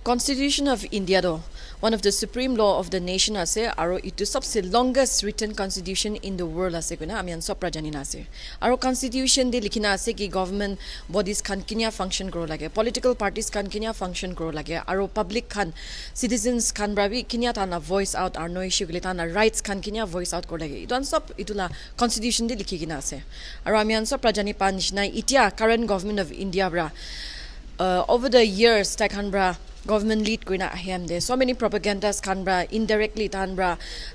Constitution of India do one of the supreme law of the nation ase aro itu sabse longest written constitution in the world ase kuna amian sopra janina ase aro constitution de likhina ase ki government bodies khan kinya function kro lage political parties khan kinya function kro lage aro public khan citizens khan brabi kinya tana voice out ar no issue gile tana rights khan kinya voice out kro lage iton sob itula constitution de likhigina ase aro amian sopra jani panishna itia current government of India bra over the years takhan bra government lead koina ahiam de so many propagandas kanbra indirectly tanbra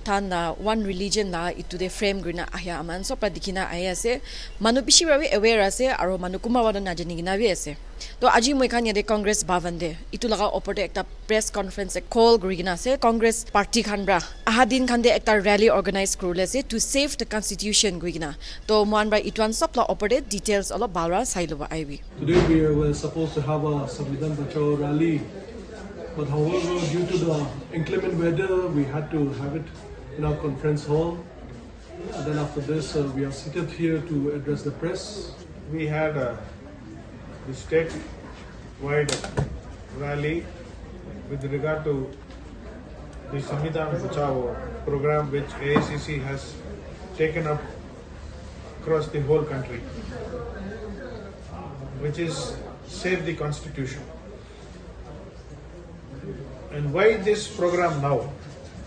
tan one religion la itu de frame koina ahia aman so pradikina ayase manu bishi rawi aware ase aro manu kuma wada na jani gina bi ase to aji moi khan yade congress bhavan de itu laga opor ekta press conference e call grigina ase congress party khanbra ahadin khan de ekta rally organize kurule ase to save the constitution grigina to mon bra itwan sopla opor de details alo balra sailoba aibi today we were supposed to have a Samvidhan Bachao rally. But however, due to the inclement weather, we had to have it in our conference hall. And then after this, we are seated here to address the press. We had the state-wide rally with regard to the Samvidhan Bachao program which AICC has taken up across the whole country, which is Save the Constitution. And why this program now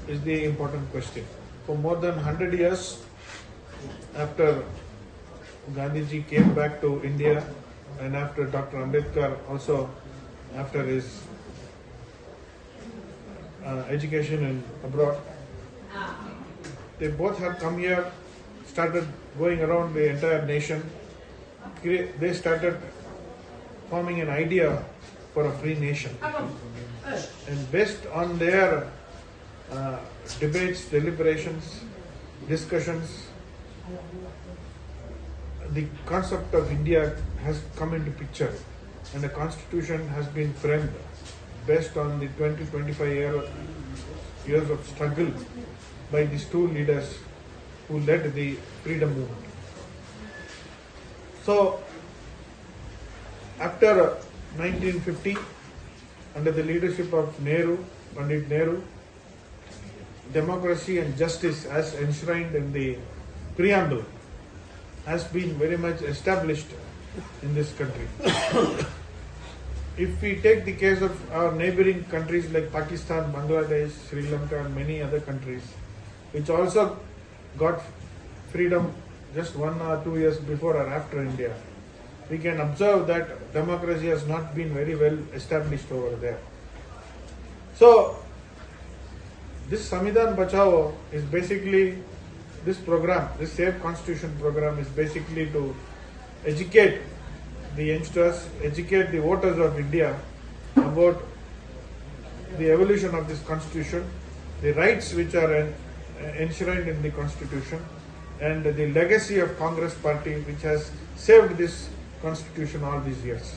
is the important question. For more than 100 years after Gandhiji came back to India and after Dr. Ambedkar also after his education in abroad, they both have come here, started going around the entire nation. They started forming an idea for a free nation. And based on their debates, deliberations, discussions, the concept of India has come into picture and the constitution has been framed based on the 20-25 years of struggle by these two leaders who led the freedom movement. So, after 1950, under the leadership of Pandit Nehru, democracy and justice as enshrined in the preamble has been very much established in this country. If we take the case of our neighboring countries like Pakistan, Bangladesh, Sri Lanka and many other countries, which also got freedom just 1 or 2 years before or after India, we can observe that democracy has not been very well established over there. So, this Samvidhan Bachao is basically, this program, this Save Constitution program is basically to educate the youngsters, educate the voters of India about the evolution of this constitution, the rights which are enshrined in the constitution, and the legacy of Congress party which has saved this constitution all these years.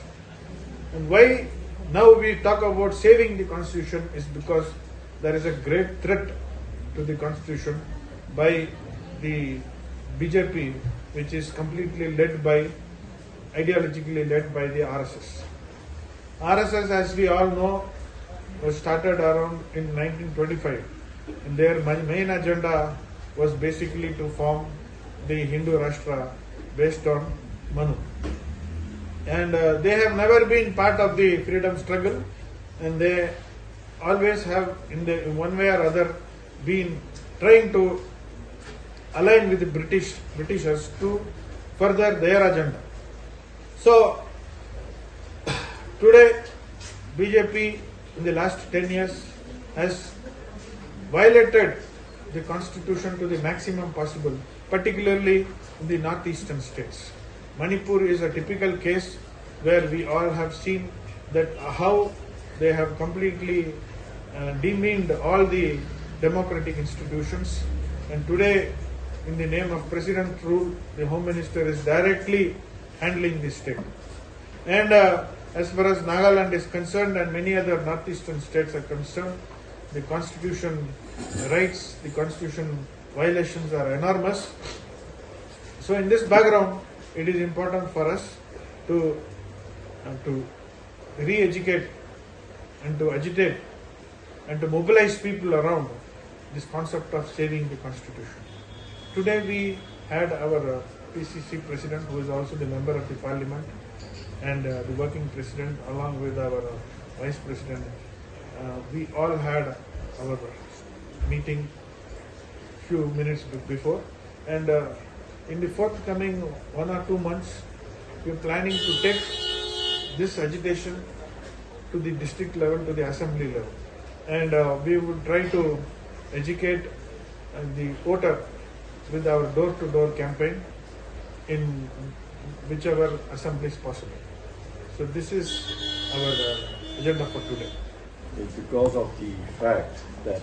And why now we talk about saving the constitution is because there is a great threat to the constitution by the BJP, which is completely led by, ideologically led by the RSS. RSS, as we all know, was started around in 1925, and their main agenda was basically to form the Hindu Rashtra based on Manu. And they have never been part of the freedom struggle, and they always have, in one way or other, been trying to align with the Britishers to further their agenda. So, today, BJP in the last 10 years has violated the constitution to the maximum possible, particularly in the northeastern states. Manipur is a typical case where we all have seen that how they have completely demeaned all the democratic institutions, and today, in the name of President rule, the Home Minister is directly handling this state. And as far as Nagaland is concerned and many other northeastern states are concerned, the constitution rights, the constitution violations are enormous. So in this background, it is important for us to re-educate and to agitate and to mobilize people around this concept of saving the constitution. Today we had our PCC president, who is also the member of the parliament, and the working president, along with our vice president. We all had our meeting few minutes before, and in the forthcoming 1 or 2 months, we are planning to take this agitation to the district level, to the assembly level, and we would try to educate the voter with our door-to-door campaign in whichever assembly is possible. So this is our agenda for today. It's because of the fact that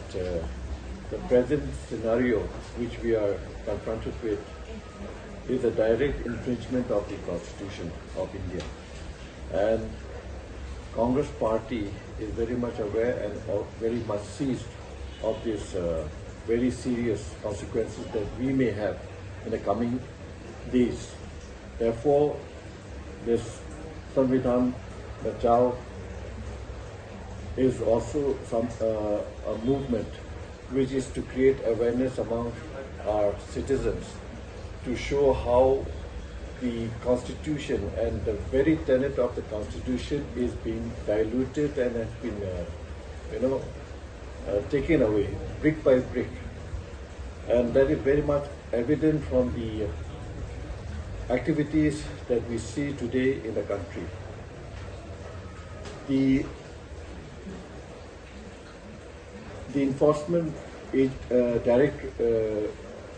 the present scenario which we are confronted with is a direct infringement of the Constitution of India. And Congress party is very much aware and very much seized of this very serious consequences that we may have in the coming days. Therefore, this Samvidhan Bachao is also a movement which is to create awareness among our citizens to show how the Constitution and the very tenet of the Constitution is being diluted and has been, taken away brick by brick. And that is very much evident from the activities that we see today in the country. The enforcement direct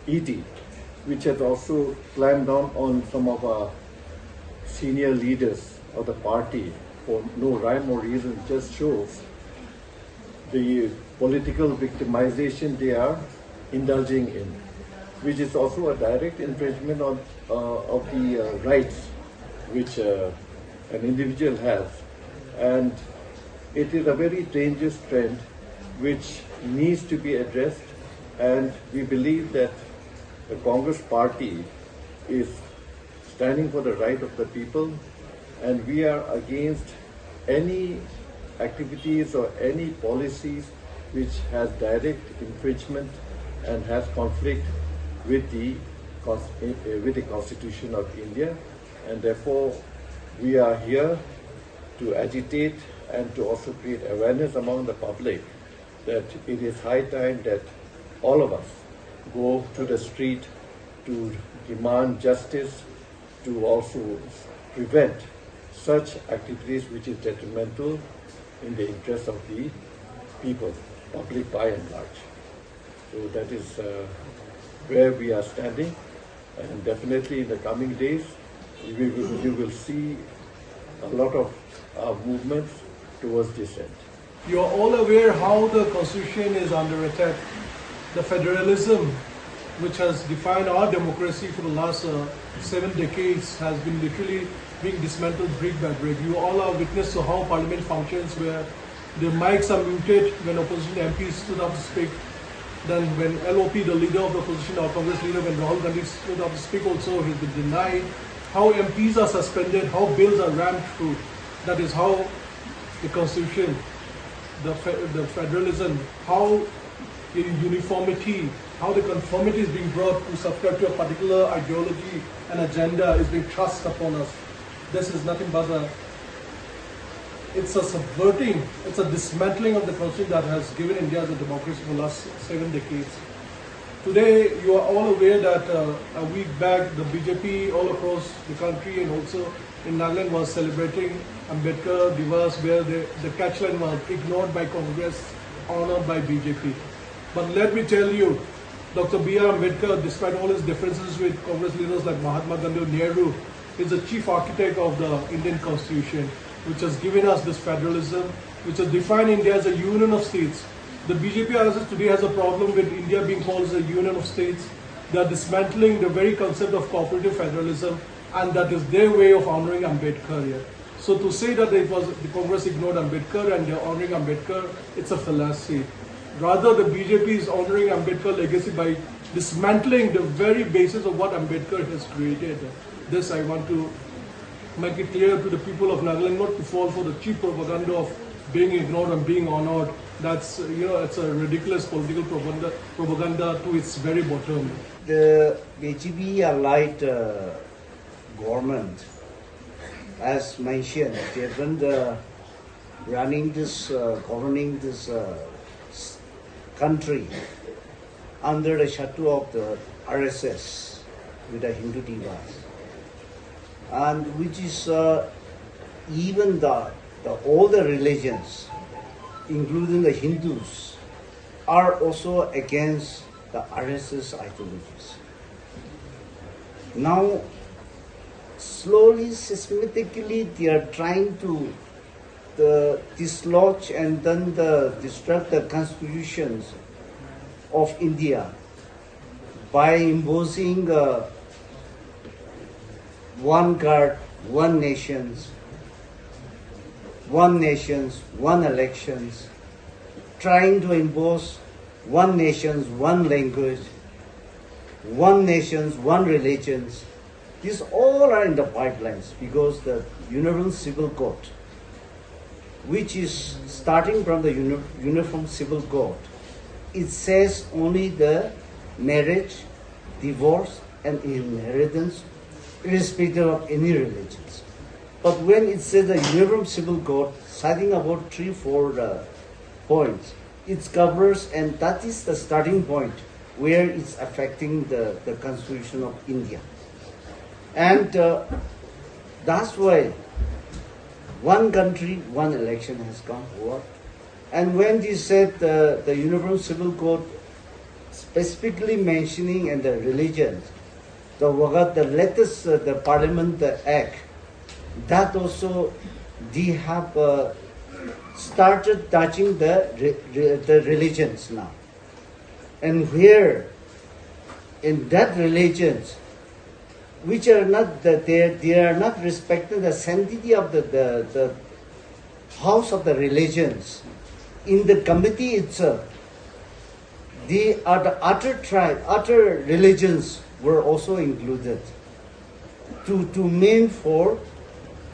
ED, which has also clamped down on some of our senior leaders of the party for no rhyme or reason, just shows the political victimization they are indulging in, which is also a direct infringement of the rights which an individual has. And it is a very dangerous trend which needs to be addressed, and we believe that the Congress party is standing for the right of the people, and we are against any activities or any policies which has direct infringement and has conflict with the Constitution of India. And therefore we are here to agitate and to also create awareness among the public that it is high time that all of us go to the street to demand justice, to also prevent such activities which is detrimental in the interest of the people, public by and large. So that is where we are standing, and definitely in the coming days you will see a lot of movements towards this end. You are all aware how the Constitution is under attack. The federalism, which has defined our democracy for the last 7 decades, has been literally being dismantled brick by brick. You all are witness to how Parliament functions, where the mics are muted when opposition MPs stood up to speak. Then when LOP, the leader of the opposition, our Congress leader, when Rahul Gandhi stood up to speak also, he's been denied. How MPs are suspended, how bills are rammed through. That is how the Constitution, the federalism, how the uniformity, how the conformity is being brought to subscribe to a particular ideology and agenda is being thrust upon us. This is nothing but it's a subverting, it's a dismantling of the Constitution that has given India as a democracy for the last 7 decades. Today, you are all aware that a week back, the BJP all across the country and also in Nagaland was celebrating Ambedkar Divas, where the catchline was ignored by Congress, honored by BJP. But let me tell you, Dr. B.R. Ambedkar, despite all his differences with Congress leaders like Mahatma Gandhi or Nehru, is the chief architect of the Indian Constitution, which has given us this federalism, which has defined India as a union of states. The BJP RSS today has a problem with India being called as a union of states. They are dismantling the very concept of cooperative federalism, and that is their way of honoring Ambedkar here. So to say that it was the Congress ignored Ambedkar and they are honoring Ambedkar, it's a fallacy. Rather, the BJP is honoring Ambedkar legacy by dismantling the very basis of what Ambedkar has created. This I want to make it clear to the people of Nagaland, not to fall for the cheap propaganda of being ignored and being honored, that's, it's a ridiculous political propaganda to its very bottom. The BJP allied government, as mentioned, they have been governing this country under the shadow of the RSS with the Hindu divas, and which is even all the religions, including the Hindus, are also against the RSS ideologies. Now, slowly, systematically, they are trying to dislodge and then destruct the constitutions of India by imposing one guard, one nations, one elections, trying to impose one nations, one language, one nations, one religions. These all are in the pipelines because the Uniform Civil Code, which is starting from the Uniform Civil Code, it says only the marriage, divorce, and inheritance, irrespective of any religions. But when it says the Uniform Civil Code, citing about 3-4 points, it covers, and that is the starting point where it's affecting the Constitution of India. And that's why one country, one election has come forward. And when they said the Uniform Civil Code specifically mentioning and the religions, the latest the Parliament Act, that also they have started touching the religions now. And where in that religions, which are not they are not respecting the sanctity of the house of the religions, in the committee itself, they are the other religions were also included to mean for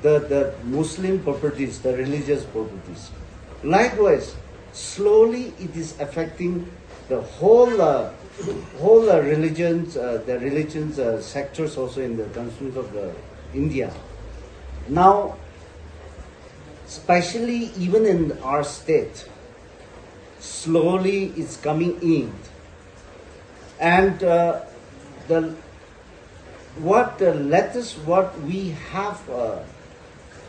the Muslim properties, the religious properties. Likewise, slowly it is affecting the whole religions, the religions sectors also in the constitution of India. Now, especially even in our state, slowly it's coming in, and what we have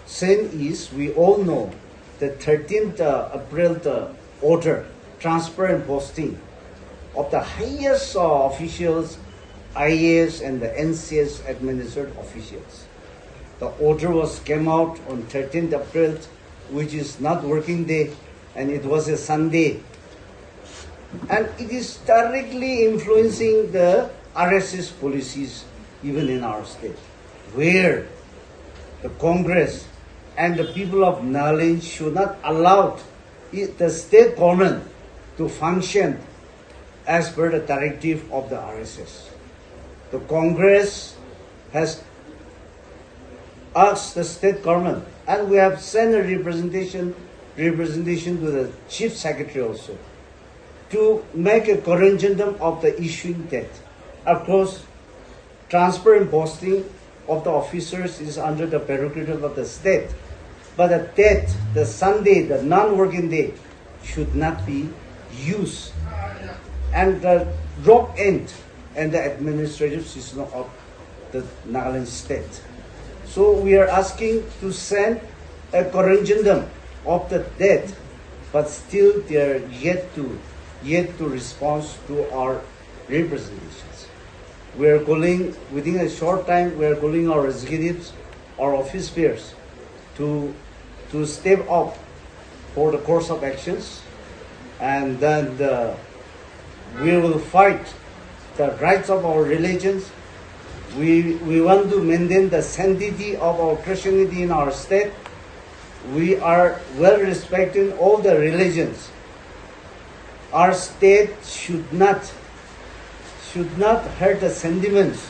seen is, we all know the 13th April order, transfer and posting of the highest officials, IAS and the NCS administered officials. The order came out on 13th April, which is not working day, and it was a Sunday. And it is directly influencing the RSS policies even in our state, where the Congress and the people of Nagaland should not allow the state government to function as per the directive of the RSS. The Congress has asked the state government, and we have sent a representation to the Chief Secretary also, to make a corrigendum of the issuing date. Of course, transfer and posting of the officers is under the prerogative of the state, but the date, the Sunday, the non-working day, should not be used, and the drop end and the administrative system of the Nagaland state. So we are asking to send a corrigendum of the date, but still they are yet to respond to our representations. We are calling, within a short time, we are calling our executives, our office bearers, to step up for the course of actions, and then we will fight the rights of our religions. We want to maintain the sanctity of our Christianity in our state. We are well respecting all the religions. Our state should not hurt the sentiments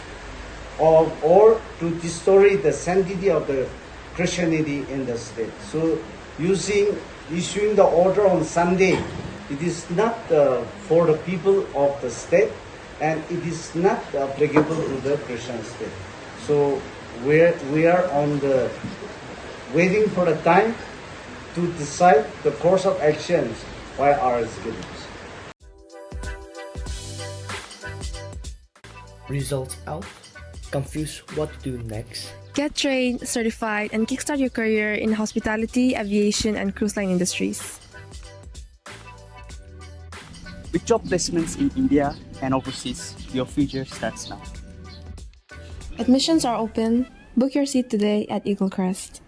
of, or to destroy the sanctity of the Christianity in the state. So using issuing the order on Sunday. It is not for the people of the state, and it is not applicable to the Christian state. So we are on the waiting for the time to decide the course of actions by RSS. Results out? Confused what to do next? Get trained, certified, and kickstart your career in hospitality, aviation, and cruise line industries. With job placements in India and overseas, your future starts now. Admissions are open. Book your seat today at Eagle Crest.